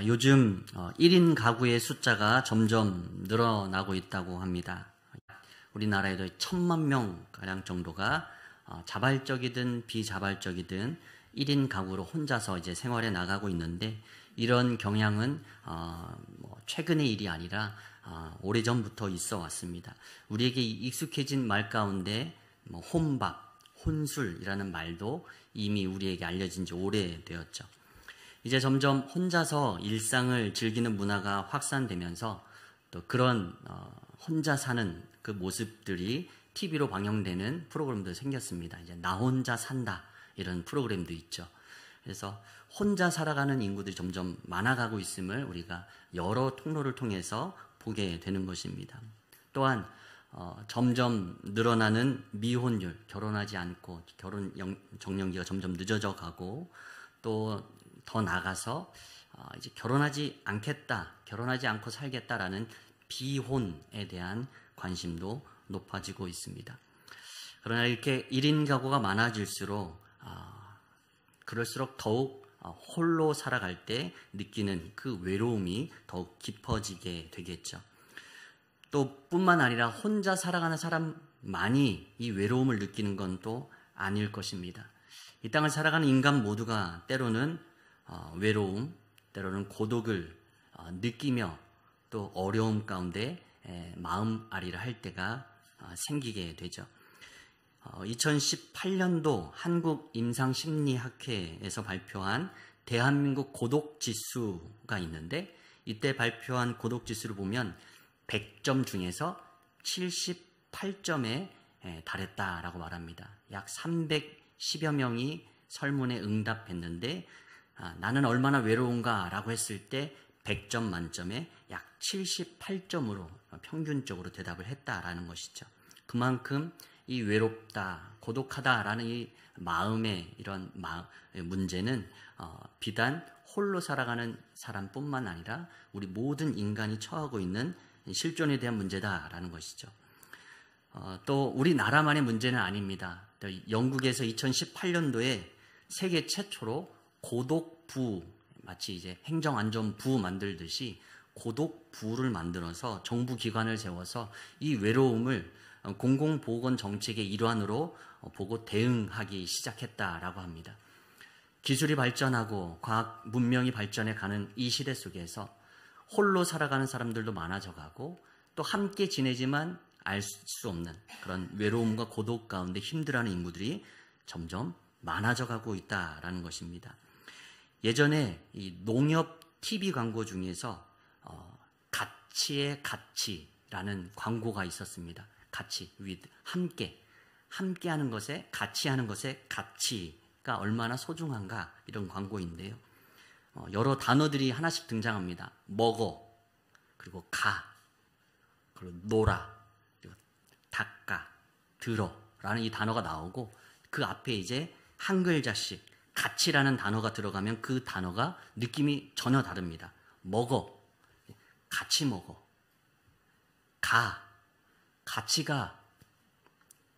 요즘 1인 가구의 숫자가 점점 늘어나고 있다고 합니다. 우리나라에도 1000만 명가량 정도가 자발적이든 비자발적이든 1인 가구로 혼자서 이제 생활해 나가고 있는데, 이런 경향은 최근의 일이 아니라 오래전부터 있어 왔습니다. 우리에게 익숙해진 말 가운데 혼밥, 혼술이라는 말도 이미 우리에게 알려진 지 오래되었죠. 이제 점점 혼자서 일상을 즐기는 문화가 확산되면서 또 그런 혼자 사는 그 모습들이 TV로 방영되는 프로그램도 생겼습니다. 이제 나 혼자 산다 이런 프로그램도 있죠. 그래서 혼자 살아가는 인구들이 점점 많아가고 있음을 우리가 여러 통로를 통해서 보게 되는 것입니다. 또한 점점 늘어나는 미혼율, 결혼하지 않고 결혼 적령기가 점점 늦어져 가고, 또 더 나아가서 이제 결혼하지 않겠다, 결혼하지 않고 살겠다라는 비혼에 대한 관심도 높아지고 있습니다. 그러나 이렇게 1인 가구가 많아질수록 그럴수록 더욱 홀로 살아갈 때 느끼는 그 외로움이 더욱 깊어지게 되겠죠. 또 뿐만 아니라 혼자 살아가는 사람만이 이 외로움을 느끼는 건 또 아닐 것입니다. 이 땅을 살아가는 인간 모두가 때로는 외로움, 때로는 고독을 느끼며 또 어려움 가운데 마음 아리를 할 때가 생기게 되죠. 2018년도 한국임상심리학회에서 발표한 대한민국 고독지수가 있는데, 이때 발표한 고독지수를 보면 100점 중에서 78점에 달했다라고 말합니다. 약 310여 명이 설문에 응답했는데, 나는 얼마나 외로운가 라고 했을 때 100점 만점에 약 78점으로 평균적으로 대답을 했다라는 것이죠. 그만큼 이 외롭다, 고독하다라는 이 마음의 이런 문제는 비단 홀로 살아가는 사람뿐만 아니라 우리 모든 인간이 처하고 있는 실존에 대한 문제다라는 것이죠. 또 우리나라만의 문제는 아닙니다. 영국에서 2018년도에 세계 최초로 고독부, 마치 이제 행정안전부 만들듯이 고독부를 만들어서 정부 기관을 세워서 이 외로움을 공공보건 정책의 일환으로 보고 대응하기 시작했다라고 합니다. 기술이 발전하고 과학 문명이 발전해 가는 이 시대 속에서 홀로 살아가는 사람들도 많아져 가고, 또 함께 지내지만 알 수 없는 그런 외로움과 고독 가운데 힘들어하는 인구들이 점점 많아져 가고 있다라는 것입니다. 예전에 이 농협 TV 광고 중에서 가치의 가치라는 광고가 있었습니다. 가치, with, 함께하는 것에, 가치하는 것에 가치가 얼마나 소중한가, 이런 광고인데요. 여러 단어들이 하나씩 등장합니다. 먹어, 그리고 가, 그리고 놀아, 그리고 닦아, 들어라는 이 단어가 나오고, 그 앞에 이제 한 글자씩 가치라는 단어가 들어가면 그 단어가 느낌이 전혀 다릅니다. 먹어, 같이 먹어. 가, 같이 가.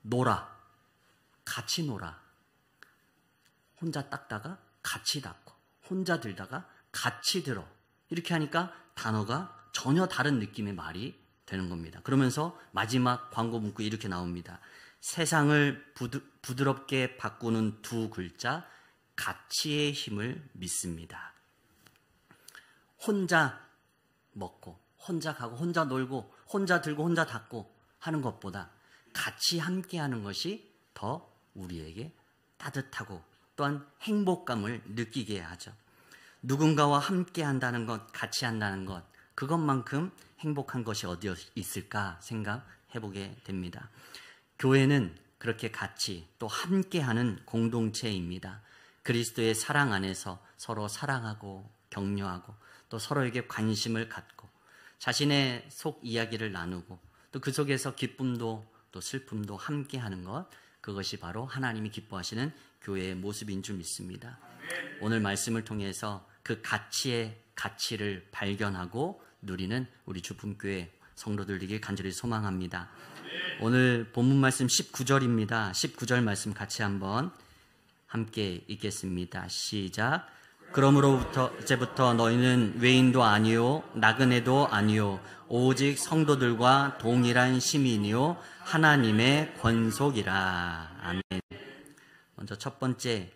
놀아, 같이 놀아. 혼자 닦다가 같이 닦고, 혼자 들다가 같이 들어. 이렇게 하니까 단어가 전혀 다른 느낌의 말이 되는 겁니다. 그러면서 마지막 광고 문구 이렇게 나옵니다. 세상을 부드럽게 바꾸는 두 글자, 가치의 힘을 믿습니다. 혼자 먹고, 혼자 가고, 혼자 놀고, 혼자 들고, 혼자 닦고 하는 것보다 같이 함께 하는 것이 더 우리에게 따뜻하고 또한 행복감을 느끼게 하죠. 누군가와 함께 한다는 것, 같이 한다는 것, 그것만큼 행복한 것이 어디 있을까 생각해 보게 됩니다. 교회는 그렇게 같이 또 함께하는 공동체입니다. 그리스도의 사랑 안에서 서로 사랑하고 격려하고 또 서로에게 관심을 갖고 자신의 속 이야기를 나누고 또 그 속에서 기쁨도 또 슬픔도 함께하는 것, 그것이 바로 하나님이 기뻐하시는 교회의 모습인 줄 믿습니다. 오늘 말씀을 통해서 그 가치를 발견하고 누리는 우리 주품교회 성도들 되길 간절히 소망합니다. 오늘 본문 말씀 19절입니다. 19절 말씀 같이 한번 함께 읽겠습니다. 시작. 그러므로부터 이제부터 너희는 외인도 아니요 나그네도 아니요 오직 성도들과 동일한 시민이요 하나님의 권속이라. 아멘. 먼저 첫 번째,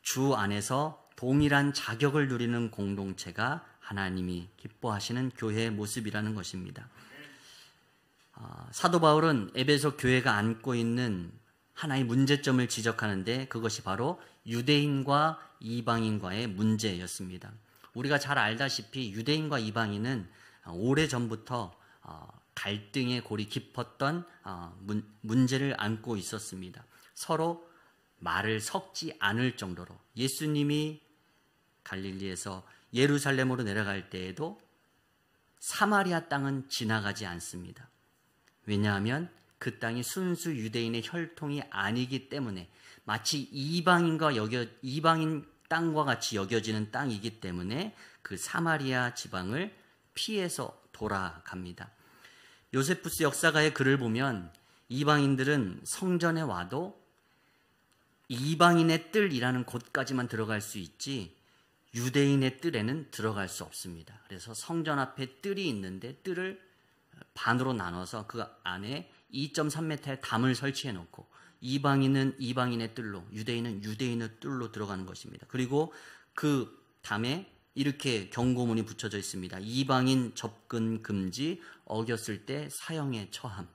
주 안에서 동일한 자격을 누리는 공동체가 하나님이 기뻐하시는 교회의 모습이라는 것입니다. 사도 바울은 에베소 교회가 안고 있는 하나의 문제점을 지적하는데 그것이 바로 유대인과 이방인과의 문제였습니다. 우리가 잘 알다시피 유대인과 이방인은 오래전부터 갈등의 골이 깊었던 문제를 안고 있었습니다. 서로 말을 섞지 않을 정도로 예수님이 갈릴리에서 예루살렘으로 내려갈 때에도 사마리아 땅은 지나가지 않습니다. 왜냐하면 그 땅이 순수 유대인의 혈통이 아니기 때문에 마치 이방인 땅과 같이 여겨지는 땅이기 때문에 그 사마리아 지방을 피해서 돌아갑니다. 요세푸스 역사가의 글을 보면 이방인들은 성전에 와도 이방인의 뜰이라는 곳까지만 들어갈 수 있지 유대인의 뜰에는 들어갈 수 없습니다. 그래서 성전 앞에 뜰이 있는데 뜰을 반으로 나눠서 그 안에 2.3m의 담을 설치해 놓고 이방인은 이방인의 뜰로, 유대인은 유대인의 뜰로 들어가는 것입니다. 그리고 그 담에 이렇게 경고문이 붙여져 있습니다. 이방인 접근 금지, 어겼을 때 사형에 처함.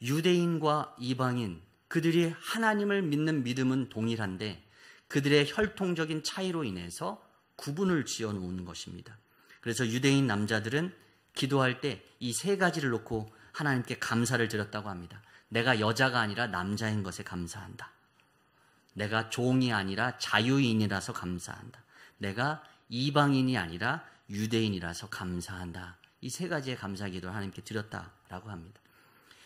유대인과 이방인, 그들이 하나님을 믿는 믿음은 동일한데 그들의 혈통적인 차이로 인해서 구분을 지어 놓은 것입니다. 그래서 유대인 남자들은 기도할 때 이 세 가지를 놓고 하나님께 감사를 드렸다고 합니다. 내가 여자가 아니라 남자인 것에 감사한다. 내가 종이 아니라 자유인이라서 감사한다. 내가 이방인이 아니라 유대인이라서 감사한다. 이 세 가지의 감사 기도를 하나님께 드렸다라고 합니다.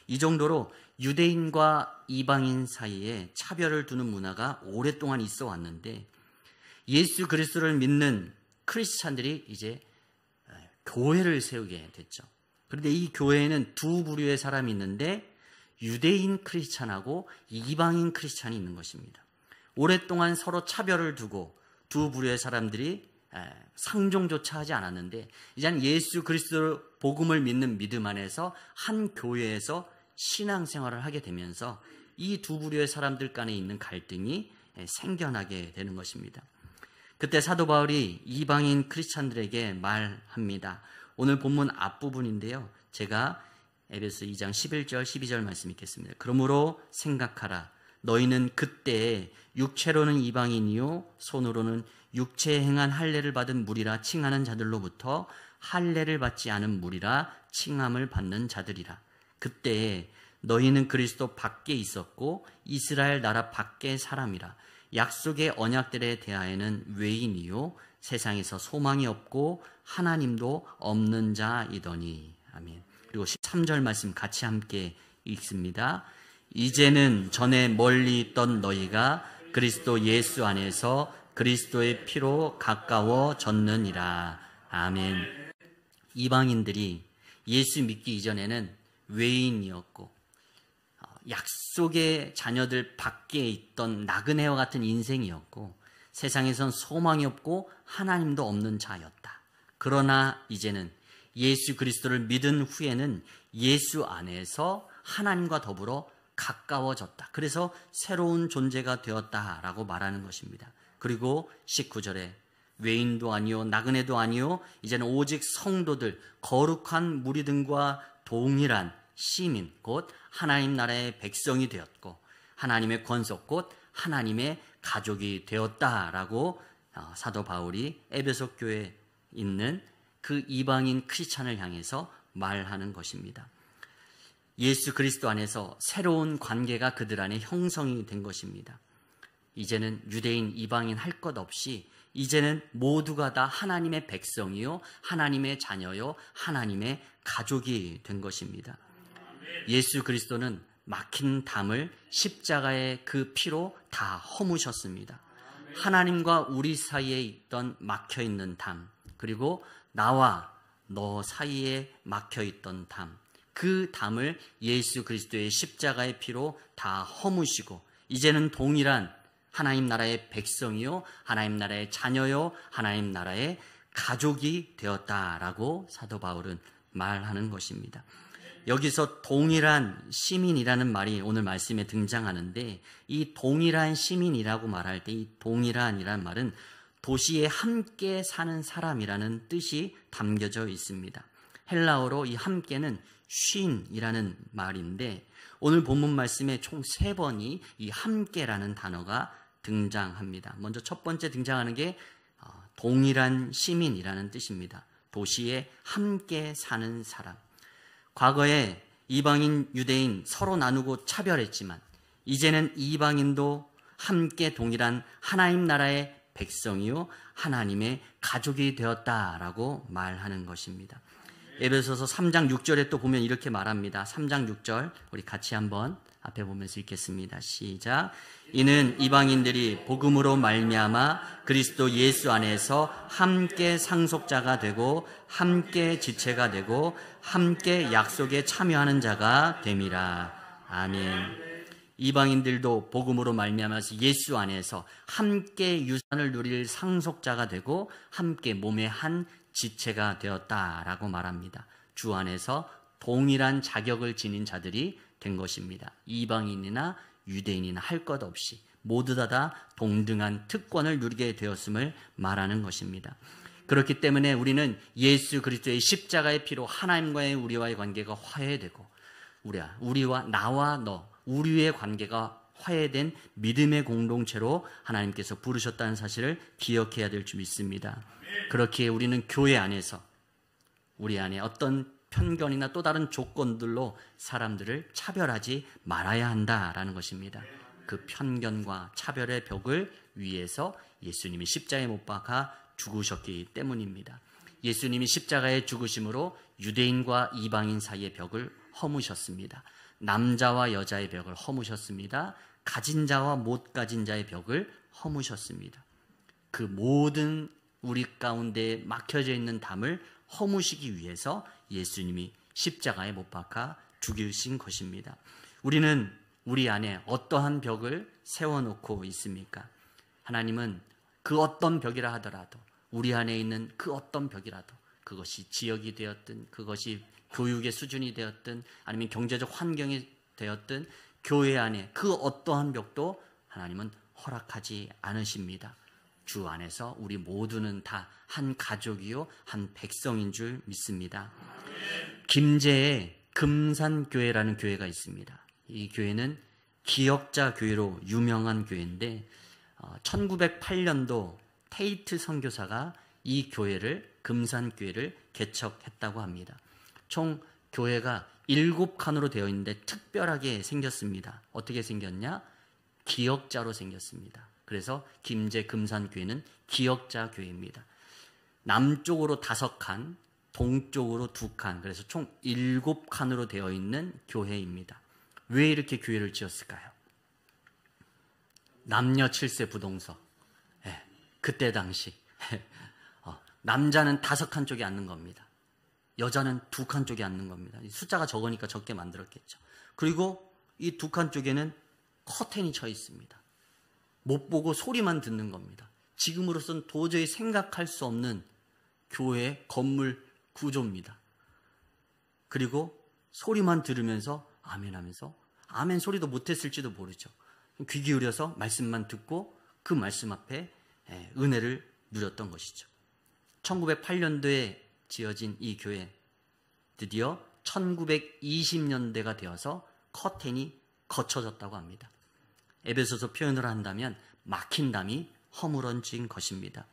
이 정도로 유대인과 이방인 사이에 차별을 두는 문화가 오랫동안 있어 왔는데 예수 그리스도를 믿는 크리스찬들이 이제 교회를 세우게 됐죠. 그런데 이 교회에는 두 부류의 사람이 있는데 유대인 크리스찬하고 이방인 크리스찬이 있는 것입니다. 오랫동안 서로 차별을 두고 두 부류의 사람들이 상종조차 하지 않았는데 이제는 예수 그리스도 복음을 믿는 믿음 안에서 한 교회에서 신앙생활을 하게 되면서 이 두 부류의 사람들 간에 있는 갈등이 생겨나게 되는 것입니다. 그때 사도 바울이 이방인 크리스찬들에게 말합니다. 오늘 본문 앞부분인데요. 제가 에베소 2장 11절 12절 말씀 읽겠습니다. 그러므로 생각하라. 너희는 그때에 육체로는 이방인이요 손으로는 육체에 행한 할례를 받은 무리라 칭하는 자들로부터 할례를 받지 않은 무리라 칭함을 받는 자들이라. 그때에 너희는 그리스도 밖에 있었고 이스라엘 나라 밖의 사람이라. 약속의 언약들에 대하여는 외인이요 세상에서 소망이 없고 하나님도 없는 자이더니. 아멘. 그리고 13절 말씀 같이 함께 읽습니다. 이제는 전에 멀리 있던 너희가 그리스도 예수 안에서 그리스도의 피로 가까워졌느니라. 아멘. 이방인들이 예수 믿기 이전에는 외인이었고 약속의 자녀들 밖에 있던 나그네와 같은 인생이었고 세상에선 소망이 없고 하나님도 없는 자였다. 그러나 이제는 예수 그리스도를 믿은 후에는 예수 안에서 하나님과 더불어 가까워졌다. 그래서 새로운 존재가 되었다라고 말하는 것입니다. 그리고 19절에 외인도 아니요 나그네도 아니요 이제는 오직 성도들 거룩한 무리들과 동일한 시민 곧 하나님 나라의 백성이 되었고 하나님의 권속 곧 하나님의 가족이 되었다라고 사도 바울이 에베소 교회에 있는 그 이방인 크리스찬을 향해서 말하는 것입니다. 예수 그리스도 안에서 새로운 관계가 그들 안에 형성이 된 것입니다. 이제는 유대인, 이방인 할 것 없이 이제는 모두가 다 하나님의 백성이요 하나님의 자녀요 하나님의 가족이 된 것입니다. 예수 그리스도는 막힌 담을 십자가의 그 피로 다 허무셨습니다. 하나님과 우리 사이에 있던 막혀있는 담, 그리고 나와 너 사이에 막혀있던 담, 그 담을 예수 그리스도의 십자가의 피로 다 허무시고 이제는 동일한 하나님 나라의 백성이요, 하나님 나라의 자녀요, 하나님 나라의 가족이 되었다라고 사도 바울은 말하는 것입니다. 여기서 동일한 시민이라는 말이 오늘 말씀에 등장하는데, 이 동일한 시민이라고 말할 때 이 동일한이라는 말은 도시에 함께 사는 사람이라는 뜻이 담겨져 있습니다. 헬라어로 이 함께는 쉰이라는 말인데, 오늘 본문 말씀에 총 3번이 이 함께라는 단어가 등장합니다. 먼저 첫 번째 등장하는 게 동일한 시민이라는 뜻입니다. 도시에 함께 사는 사람. 과거에 이방인, 유대인 서로 나누고 차별했지만 이제는 이방인도 함께 동일한 하나님 나라의 백성이요, 하나님의 가족이 되었다라고 말하는 것입니다. 에베소서 3장 6절에 또 보면 이렇게 말합니다. 3장 6절 우리 같이 한번 앞에 보면서 읽겠습니다. 시작. 이는 이방인들이 복음으로 말미암아 그리스도 예수 안에서 함께 상속자가 되고 함께 지체가 되고 함께 약속에 참여하는 자가 됨이라. 아멘. 이방인들도 복음으로 말미암아서 예수 안에서 함께 유산을 누릴 상속자가 되고 함께 몸의 한 지체가 되었다라고 말합니다. 주 안에서 동일한 자격을 지닌 자들이 된 것입니다. 이방인이나 유대인이나 할 것 없이 모두 다 동등한 특권을 누리게 되었음을 말하는 것입니다. 그렇기 때문에 우리는 예수 그리스도의 십자가의 피로 하나님과의 우리와의 관계가 화해되고, 우리와 나와 너, 우리의 관계가 화해된 믿음의 공동체로 하나님께서 부르셨다는 사실을 기억해야 될 줄 믿습니다. 그렇기에 우리는 교회 안에서 우리 안에 어떤 편견이나 또 다른 조건들로 사람들을 차별하지 말아야 한다라는 것입니다. 그 편견과 차별의 벽을 위해서 예수님이 십자가에 못 박아 죽으셨기 때문입니다. 예수님이 십자가에 죽으심으로 유대인과 이방인 사이의 벽을 허무셨습니다. 남자와 여자의 벽을 허무셨습니다. 가진 자와 못 가진 자의 벽을 허무셨습니다. 그 모든 우리 가운데 막혀져 있는 담을 허무시기 위해서 예수님이 십자가에 못 박아 죽이신 것입니다. 우리는 우리 안에 어떠한 벽을 세워놓고 있습니까? 하나님은 그 어떤 벽이라 하더라도, 우리 안에 있는 그 어떤 벽이라도, 그것이 지역이 되었든, 그것이 교육의 수준이 되었든, 아니면 경제적 환경이 되었든, 교회 안에 그 어떠한 벽도 하나님은 허락하지 않으십니다. 주 안에서 우리 모두는 다 한 가족이요, 한 백성인 줄 믿습니다. 김제에 금산교회라는 교회가 있습니다. 이 교회는 기역자 교회로 유명한 교회인데 1908년도 테이트 선교사가 이 교회를, 금산교회를 개척했다고 합니다. 총 교회가 7칸으로 되어 있는데 특별하게 생겼습니다. 어떻게 생겼냐? 기역자로 생겼습니다. 그래서 김제 금산교회는 기역자 교회입니다. 남쪽으로 5칸, 동쪽으로 2칸, 그래서 총 7칸으로 되어 있는 교회입니다. 왜 이렇게 교회를 지었을까요? 남녀 7세 부동서. 그때 당시 남자는 5칸 쪽에 앉는 겁니다. 여자는 2칸 쪽에 앉는 겁니다. 숫자가 적으니까 적게 만들었겠죠. 그리고 이 2칸 쪽에는 커튼이 쳐 있습니다. 못 보고 소리만 듣는 겁니다. 지금으로선 도저히 생각할 수 없는 교회 건물 구조입니다. 그리고 소리만 들으면서 아멘 하면서, 아멘 소리도 못했을지도 모르죠. 귀 기울여서 말씀만 듣고 그 말씀 앞에 은혜를 누렸던 것이죠. 1908년도에 지어진 이 교회, 드디어 1920년대가 되어서 커튼이 거쳐졌다고 합니다. 에베소서 표현을 한다면 막힌 담이 허물어진 것입니다.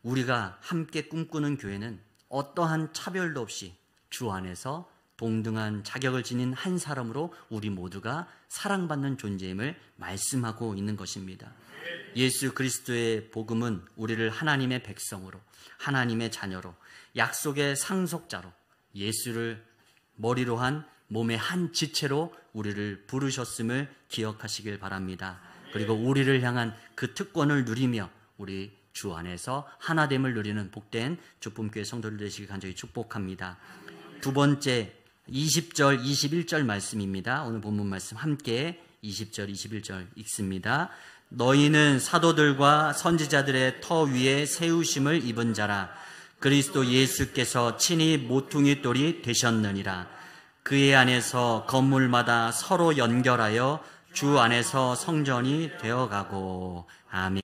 우리가 함께 꿈꾸는 교회는 어떠한 차별도 없이 주 안에서 동등한 자격을 지닌 한 사람으로 우리 모두가 사랑받는 존재임을 말씀하고 있는 것입니다. 예수 그리스도의 복음은 우리를 하나님의 백성으로, 하나님의 자녀로, 약속의 상속자로, 예수를 머리로 한 몸의 한 지체로 우리를 부르셨음을 기억하시길 바랍니다. 그리고 우리를 향한 그 특권을 누리며 우리 주 안에서 하나됨을 누리는 복된 주품교회 성도들 되시길 간절히 축복합니다. 두 번째 20절, 21절 말씀입니다. 오늘 본문 말씀 함께 20절, 21절 읽습니다. 너희는 사도들과 선지자들의 터 위에 세우심을 입은 자라. 그리스도 예수께서 친히 모퉁이 돌이 되셨느니라. 그의 안에서 건물마다 서로 연결하여 주 안에서 성전이 되어가고. 아멘.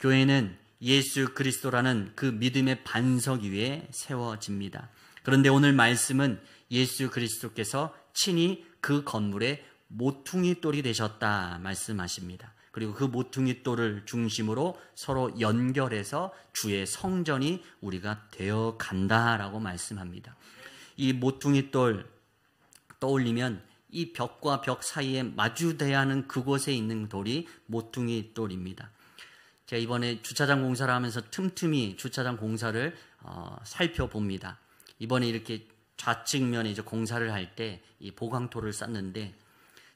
교회는 예수 그리스도라는 그 믿음의 반석 위에 세워집니다. 그런데 오늘 말씀은 예수 그리스도께서 친히 그 건물의 모퉁이 돌이 되셨다 말씀하십니다. 그리고 그 모퉁이 돌을 중심으로 서로 연결해서 주의 성전이 우리가 되어 간다라고 말씀합니다. 이 모퉁이 돌 떠올리면 이 벽과 벽 사이에 마주대야 하는 그곳에 있는 돌이 모퉁이 돌입니다. 제가 이번에 주차장 공사를 하면서 틈틈이 주차장 공사를 살펴봅니다. 이번에 이렇게 좌측면에 이제 공사를 할 때 이 보강토를 쌌는데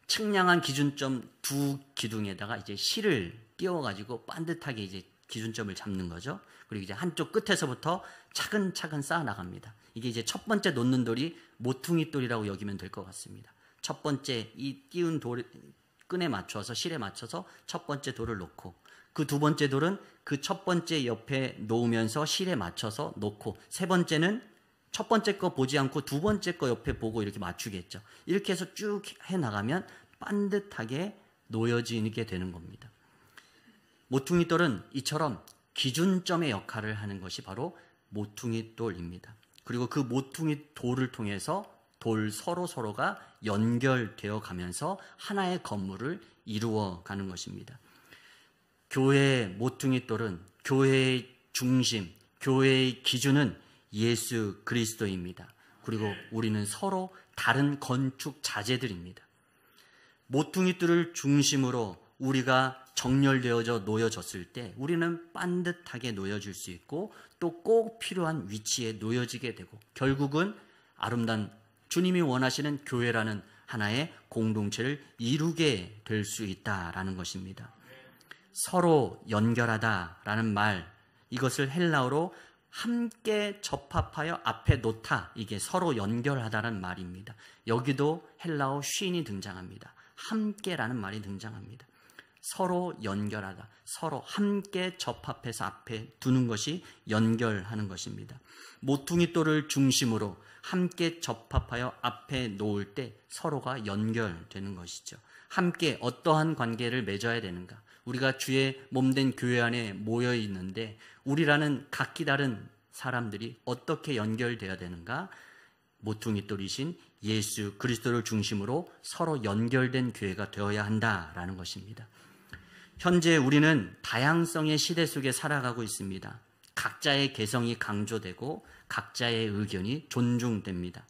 측량한 기준점 두 기둥에다가 이제 실을 띄워가지고 반듯하게 이제 기준점을 잡는 거죠. 그리고 이제 한쪽 끝에서부터 차근차근 쌓아 나갑니다. 이게 이제 첫 번째 놓는 돌이 모퉁이 돌이라고 여기면 될 것 같습니다. 첫 번째 이 띄운 돌 끈에 맞춰서 실에 맞춰서 첫 번째 돌을 놓고, 그 두 번째 돌은 그 첫 번째 옆에 놓으면서 실에 맞춰서 놓고, 세 번째는 첫 번째 거 보지 않고 두 번째 거 옆에 보고 이렇게 맞추겠죠. 이렇게 해서 쭉 해나가면 반듯하게 놓여지게 되는 겁니다. 모퉁이 돌은 이처럼 기준점의 역할을 하는 것이 바로 모퉁이 돌입니다. 그리고 그 모퉁이 돌을 통해서 돌 서로가 연결되어 가면서 하나의 건물을 이루어 가는 것입니다. 교회의 모퉁이 돌은, 교회의 중심, 교회의 기준은 예수 그리스도입니다. 그리고 우리는 서로 다른 건축 자재들입니다. 모퉁이 돌을 중심으로 우리가 정렬되어져 놓여졌을 때 우리는 반듯하게 놓여질 수 있고, 또 꼭 필요한 위치에 놓여지게 되고, 결국은 아름다운 주님이 원하시는 교회라는 하나의 공동체를 이루게 될 수 있다라는 것입니다. 서로 연결하다라는 말, 이것을 헬라어로 함께 접합하여 앞에 놓다, 이게 서로 연결하다라는 말입니다. 여기도 헬라어 쉰이 등장합니다. 함께라는 말이 등장합니다. 서로 연결하다, 서로 함께 접합해서 앞에 두는 것이 연결하는 것입니다. 모퉁이 돌을 중심으로 함께 접합하여 앞에 놓을 때 서로가 연결되는 것이죠. 함께 어떠한 관계를 맺어야 되는가? 우리가 주의 몸된 교회 안에 모여 있는데 우리라는 각기 다른 사람들이 어떻게 연결되어야 되는가? 모퉁이 돌이신 예수 그리스도를 중심으로 서로 연결된 교회가 되어야 한다라는 것입니다. 현재 우리는 다양성의 시대 속에 살아가고 있습니다. 각자의 개성이 강조되고 각자의 의견이 존중됩니다.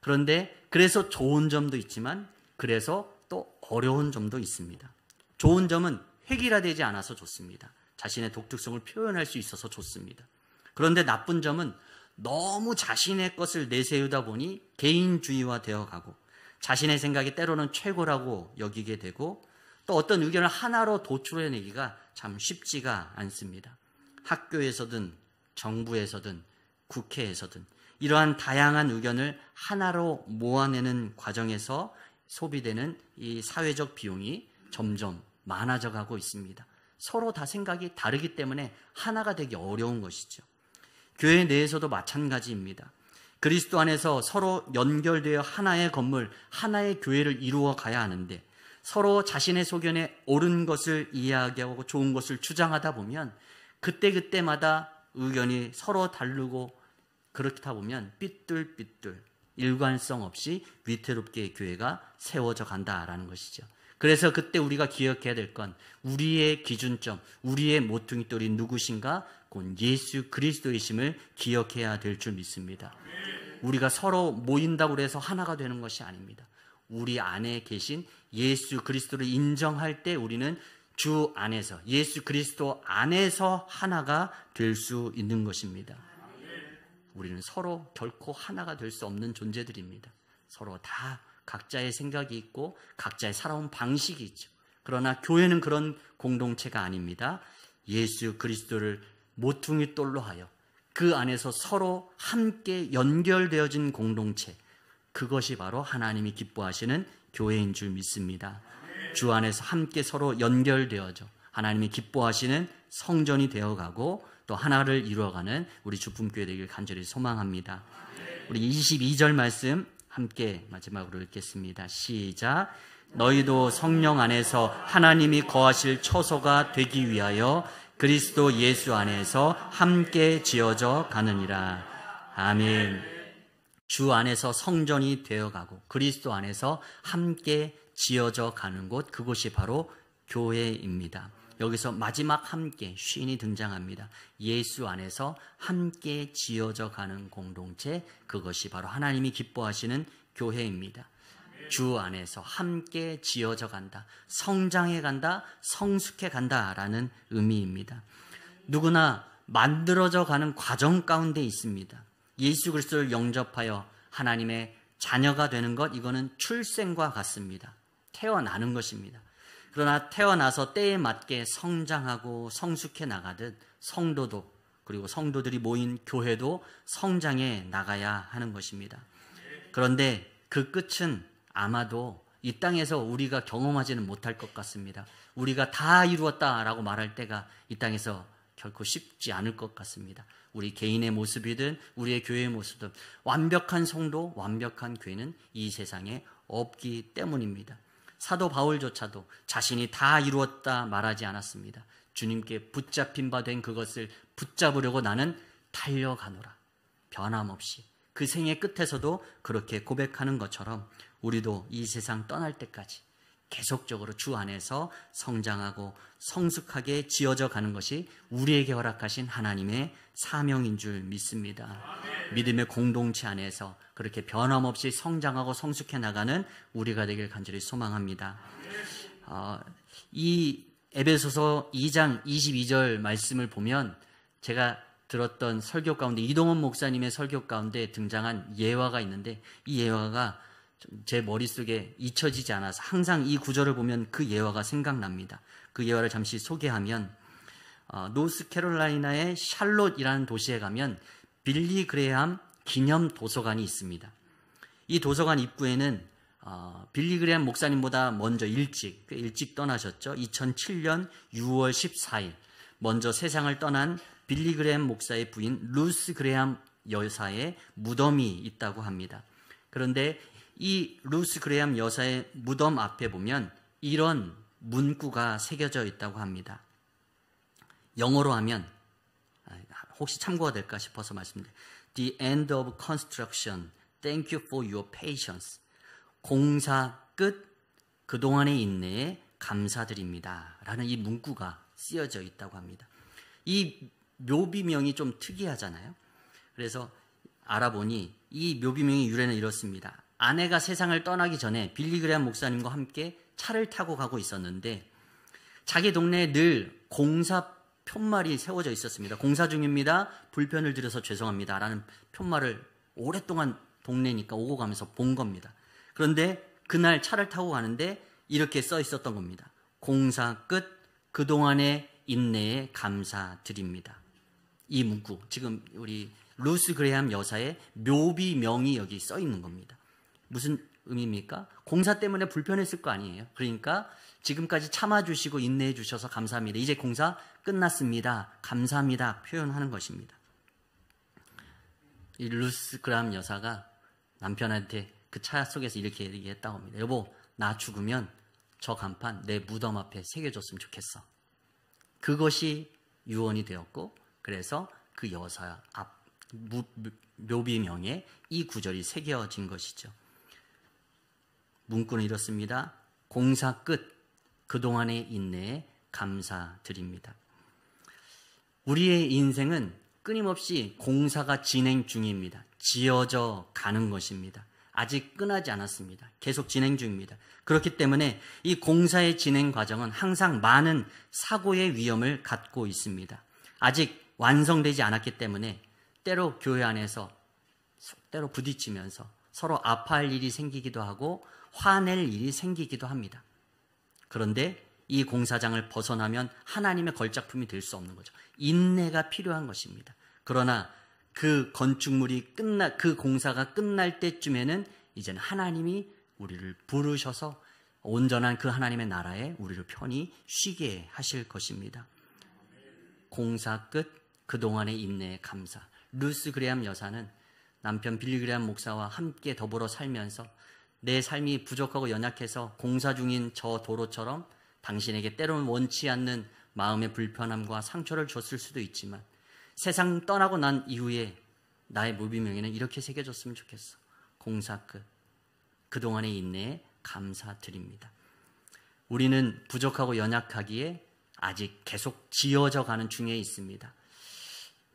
그런데 그래서 좋은 점도 있지만 그래서 또 어려운 점도 있습니다. 좋은 점은 획일화되지 않아서 좋습니다. 자신의 독특성을 표현할 수 있어서 좋습니다. 그런데 나쁜 점은 너무 자신의 것을 내세우다 보니 개인주의화 되어가고, 자신의 생각이 때로는 최고라고 여기게 되고, 또 어떤 의견을 하나로 도출해내기가 참 쉽지가 않습니다. 학교에서든 정부에서든 국회에서든 이러한 다양한 의견을 하나로 모아내는 과정에서 소비되는 이 사회적 비용이 점점 많아져 가고 있습니다. 서로 다 생각이 다르기 때문에 하나가 되기 어려운 것이죠. 교회 내에서도 마찬가지입니다. 그리스도 안에서 서로 연결되어 하나의 건물, 하나의 교회를 이루어 가야 하는데 서로 자신의 소견에 옳은 것을 이야기하고 좋은 것을 주장하다 보면 그때그때마다 의견이 서로 다르고, 그렇다 보면 삐뚤삐뚤 일관성 없이 위태롭게 교회가 세워져 간다라는 것이죠. 그래서 그때 우리가 기억해야 될 건 우리의 기준점, 우리의 모퉁이 돌이 누구신가? 곧 예수 그리스도이심을 기억해야 될 줄 믿습니다. 우리가 서로 모인다고 해서 하나가 되는 것이 아닙니다. 우리 안에 계신 예수 그리스도를 인정할 때 우리는 주 안에서, 예수 그리스도 안에서 하나가 될 수 있는 것입니다. 우리는 서로 결코 하나가 될 수 없는 존재들입니다. 서로 다 각자의 생각이 있고 각자의 살아온 방식이 있죠. 그러나 교회는 그런 공동체가 아닙니다. 예수 그리스도를 모퉁이 돌로 하여 그 안에서 서로 함께 연결되어진 공동체, 그것이 바로 하나님이 기뻐하시는 교회인 줄 믿습니다. 주 안에서 함께 서로 연결되어져 하나님이 기뻐하시는 성전이 되어가고 또 하나를 이루어가는 우리 주품교회 되길 간절히 소망합니다. 우리 22절 말씀 함께 마지막으로 읽겠습니다. 시작. 너희도 성령 안에서 하나님이 거하실 처소가 되기 위하여 그리스도 예수 안에서 함께 지어져 가느니라. 아멘. 주 안에서 성전이 되어가고 그리스도 안에서 함께 지어져 가는 곳, 그곳이 바로 교회입니다. 여기서 마지막 함께 쉰이 등장합니다. 예수 안에서 함께 지어져 가는 공동체, 그것이 바로 하나님이 기뻐하시는 교회입니다. 주 안에서 함께 지어져 간다, 성장해 간다, 성숙해 간다라는 의미입니다. 누구나 만들어져 가는 과정 가운데 있습니다. 예수 그리스도를 영접하여 하나님의 자녀가 되는 것, 이거는 출생과 같습니다. 태어나는 것입니다. 그러나 태어나서 때에 맞게 성장하고 성숙해 나가듯 성도도, 그리고 성도들이 모인 교회도 성장해 나가야 하는 것입니다. 그런데 그 끝은 아마도 이 땅에서 우리가 경험하지는 못할 것 같습니다. 우리가 다 이루었다라고 말할 때가 이 땅에서 결코 쉽지 않을 것 같습니다. 우리 개인의 모습이든 우리의 교회의 모습이든 완벽한 성도, 완벽한 교회는 이 세상에 없기 때문입니다. 사도 바울조차도 자신이 다 이루었다 말하지 않았습니다. 주님께 붙잡힌 바 된 그것을 붙잡으려고 나는 달려가노라. 변함없이 그 생의 끝에서도 그렇게 고백하는 것처럼 우리도 이 세상 떠날 때까지 계속적으로 주 안에서 성장하고 성숙하게 지어져 가는 것이 우리에게 허락하신 하나님의 사명인 줄 믿습니다. 믿음의 공동체 안에서 그렇게 변함없이 성장하고 성숙해 나가는 우리가 되길 간절히 소망합니다. 이 에베소서 2장 22절 말씀을 보면 제가 들었던 설교 가운데 이동원 목사님의 설교 가운데 등장한 예화가 있는데, 이 예화가 제 머릿속에 잊혀지지 않아서 항상 이 구절을 보면 그 예화가 생각납니다. 그 예화를 잠시 소개하면, 노스캐롤라이나의 샬롯이라는 도시에 가면 빌리 그레이엄 기념 도서관이 있습니다. 이 도서관 입구에는 빌리 그레이엄 목사님보다 먼저 일찍 떠나셨죠. 2007년 6월 14일 먼저 세상을 떠난 빌리 그레이엄 목사의 부인 루스 그레이엄 여사의 무덤이 있다고 합니다. 그런데 이 루스 그레이엄 여사의 무덤 앞에 보면 이런 문구가 새겨져 있다고 합니다. 영어로 하면 혹시 참고가 될까 싶어서 말씀드립니다. The end of construction. Thank you for your patience. 공사 끝, 그동안의 인내에 감사드립니다. 라는 이 문구가 쓰여져 있다고 합니다. 이 묘비명이 좀 특이하잖아요. 그래서 알아보니 이 묘비명의 유래는 이렇습니다. 아내가 세상을 떠나기 전에 빌리 그레이엄 목사님과 함께 차를 타고 가고 있었는데 자기 동네에 늘 공사 편말이 세워져 있었습니다. 공사 중입니다. 불편을 드려서 죄송합니다. 라는 편말을 오랫동안 동네니까 오고 가면서 본 겁니다. 그런데 그날 차를 타고 가는데 이렇게 써 있었던 겁니다. 공사 끝, 그동안의 인내에 감사드립니다. 이 문구, 지금 우리 루스 그레이엄 여사의 묘비명이 여기 써 있는 겁니다. 무슨 의미입니까? 공사 때문에 불편했을 거 아니에요. 그러니까 지금까지 참아주시고 인내해 주셔서 감사합니다. 이제 공사 끝났습니다. 감사합니다. 표현하는 것입니다. 이 루스 그레이엄 여사가 남편한테 그 차 속에서 이렇게 얘기했다고 합니다. 여보, 나 죽으면 저 간판 내 무덤 앞에 새겨줬으면 좋겠어. 그것이 유언이 되었고, 그래서 그 여사 앞 묘비명에 이 구절이 새겨진 것이죠. 문구는 이렇습니다. 공사 끝, 그동안의 인내에 감사드립니다. 우리의 인생은 끊임없이 공사가 진행 중입니다. 지어져 가는 것입니다. 아직 끝나지 않았습니다. 계속 진행 중입니다. 그렇기 때문에 이 공사의 진행 과정은 항상 많은 사고의 위험을 갖고 있습니다. 아직 완성되지 않았기 때문에 때로 교회 안에서 때로 부딪히면서 서로 아파할 일이 생기기도 하고 화낼 일이 생기기도 합니다. 그런데 이 공사장을 벗어나면 하나님의 걸작품이 될 수 없는 거죠. 인내가 필요한 것입니다. 그러나 그 건축물이 그 공사가 끝날 때쯤에는 이제는 하나님이 우리를 부르셔서 온전한 그 하나님의 나라에 우리를 편히 쉬게 하실 것입니다. 공사 끝, 그동안의 인내에 감사. 루스 그레함 여사는 남편 빌리 그레함 목사와 함께 더불어 살면서 내 삶이 부족하고 연약해서 공사 중인 저 도로처럼 당신에게 때로는 원치 않는 마음의 불편함과 상처를 줬을 수도 있지만 세상 떠나고 난 이후에 나의 무비명에는 이렇게 새겨졌으면 좋겠어. 공사 끝, 그동안의 인내에 감사드립니다. 우리는 부족하고 연약하기에 아직 계속 지어져 가는 중에 있습니다.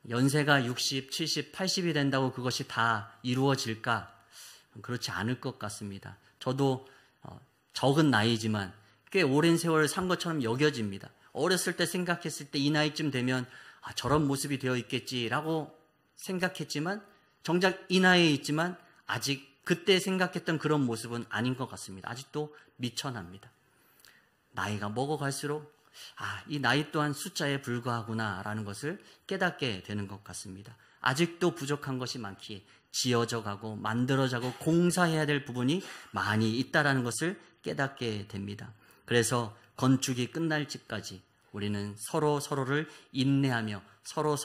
연세가 60, 70, 80이 된다고 그것이 다 이루어질까? 그렇지 않을 것 같습니다. 저도 적은 나이지만 꽤 오랜 세월을 산 것처럼 여겨집니다. 어렸을 때 생각했을 때 이 나이쯤 되면 저런 모습이 되어 있겠지라고 생각했지만 정작 이 나이에 있지만 아직 그때 생각했던 그런 모습은 아닌 것 같습니다. 아직도 미천합니다. 나이가 먹어갈수록 이 나이 또한 숫자에 불과하구나라는 것을 깨닫게 되는 것 같습니다. 아직도 부족한 것이 많기에 지어져 가고 만들어져 가고 공사해야 될 부분이 많이 있다는 것을 깨닫게 됩니다. 그래서 건축이 끝날 때까지 우리는 서로를 인내하며 서로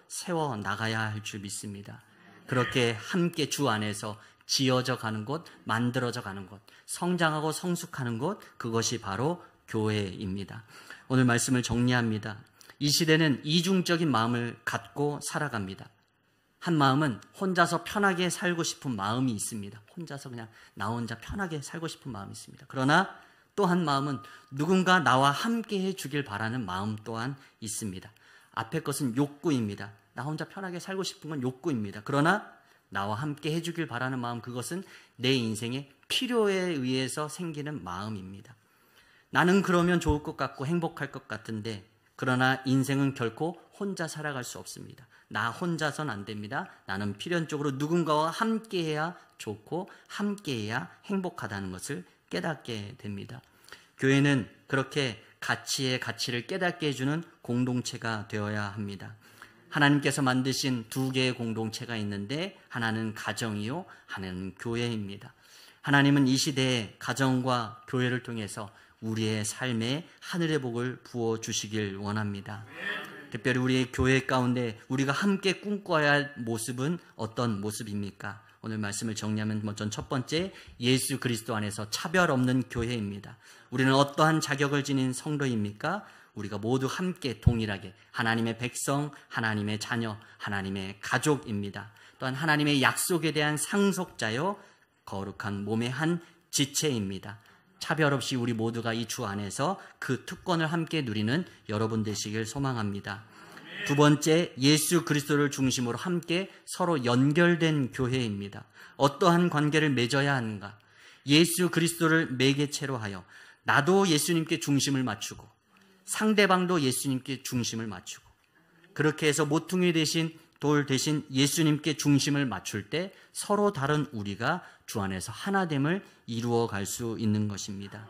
세워 나가야 할 줄 믿습니다. 그렇게 함께 주 안에서 지어져 가는 곳, 만들어져 가는 곳, 성장하고 성숙하는 곳, 그것이 바로 교회입니다. 오늘 말씀을 정리합니다. 이 시대는 이중적인 마음을 갖고 살아갑니다. 한 마음은 혼자서 편하게 살고 싶은 마음이 있습니다. 혼자서 그냥 나 혼자 편하게 살고 싶은 마음이 있습니다. 그러나 또 한 마음은 누군가 나와 함께 해주길 바라는 마음 또한 있습니다. 앞에 것은 욕구입니다. 나 혼자 편하게 살고 싶은 건 욕구입니다. 그러나 나와 함께 해주길 바라는 마음, 그것은 내 인생의 필요에 의해서 생기는 마음입니다. 나는 그러면 좋을 것 같고 행복할 것 같은데, 그러나 인생은 결코 혼자 살아갈 수 없습니다. 나 혼자선 안 됩니다. 나는 필연적으로 누군가와 함께해야 좋고 함께해야 행복하다는 것을 깨닫게 됩니다. 교회는 그렇게 가치를 깨닫게 해주는 공동체가 되어야 합니다. 하나님께서 만드신 두 개의 공동체가 있는데 하나는 가정이요, 하나는 교회입니다. 하나님은 이 시대에 가정과 교회를 통해서 우리의 삶에 하늘의 복을 부어주시길 원합니다. 특별히 우리의 교회 가운데 우리가 함께 꿈꿔야 할 모습은 어떤 모습입니까? 오늘 말씀을 정리하면 먼저 첫 번째, 예수 그리스도 안에서 차별 없는 교회입니다. 우리는 어떠한 자격을 지닌 성도입니까? 우리가 모두 함께 동일하게 하나님의 백성, 하나님의 자녀, 하나님의 가족입니다. 또한 하나님의 약속에 대한 상속자요, 거룩한 몸의 한 지체입니다. 차별 없이 우리 모두가 이 주 안에서 그 특권을 함께 누리는 여러분 되시길 소망합니다. 두 번째, 예수 그리스도를 중심으로 함께 서로 연결된 교회입니다. 어떠한 관계를 맺어야 하는가? 예수 그리스도를 매개체로 하여 나도 예수님께 중심을 맞추고 상대방도 예수님께 중심을 맞추고, 그렇게 해서 모퉁이 대신 돌 대신 예수님께 중심을 맞출 때 서로 다른 우리가 주 안에서 하나됨을 이루어 갈 수 있는 것입니다.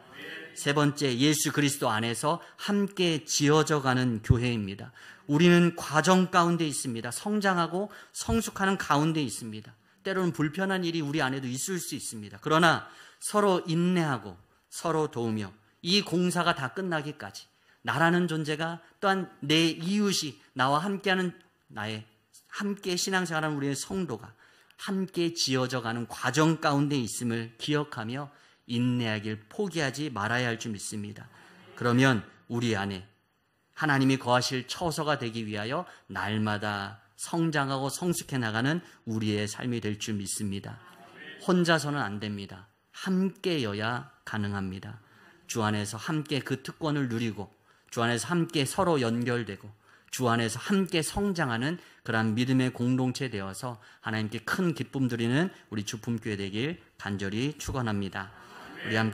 세 번째, 예수 그리스도 안에서 함께 지어져 가는 교회입니다. 우리는 과정 가운데 있습니다. 성장하고 성숙하는 가운데 있습니다. 때로는 불편한 일이 우리 안에도 있을 수 있습니다. 그러나 서로 인내하고 서로 도우며 이 공사가 다 끝나기까지 나라는 존재가, 또한 내 이웃이 나와 함께하는 나의 함께 신앙생활하는 우리의 성도가 함께 지어져 가는 과정 가운데 있음을 기억하며 인내하길 포기하지 말아야 할 줄 믿습니다. 그러면 우리 안에 하나님이 거하실 처소가 되기 위하여 날마다 성장하고 성숙해 나가는 우리의 삶이 될 줄 믿습니다. 혼자서는 안 됩니다. 함께여야 가능합니다. 주 안에서 함께 그 특권을 누리고 주 안에서 함께 서로 연결되고 주 안에서 함께 성장하는 그러한 믿음의 공동체 되어서 하나님께 큰 기쁨 드리는 우리 주품교회 되길 간절히 축원합니다. 우리 함께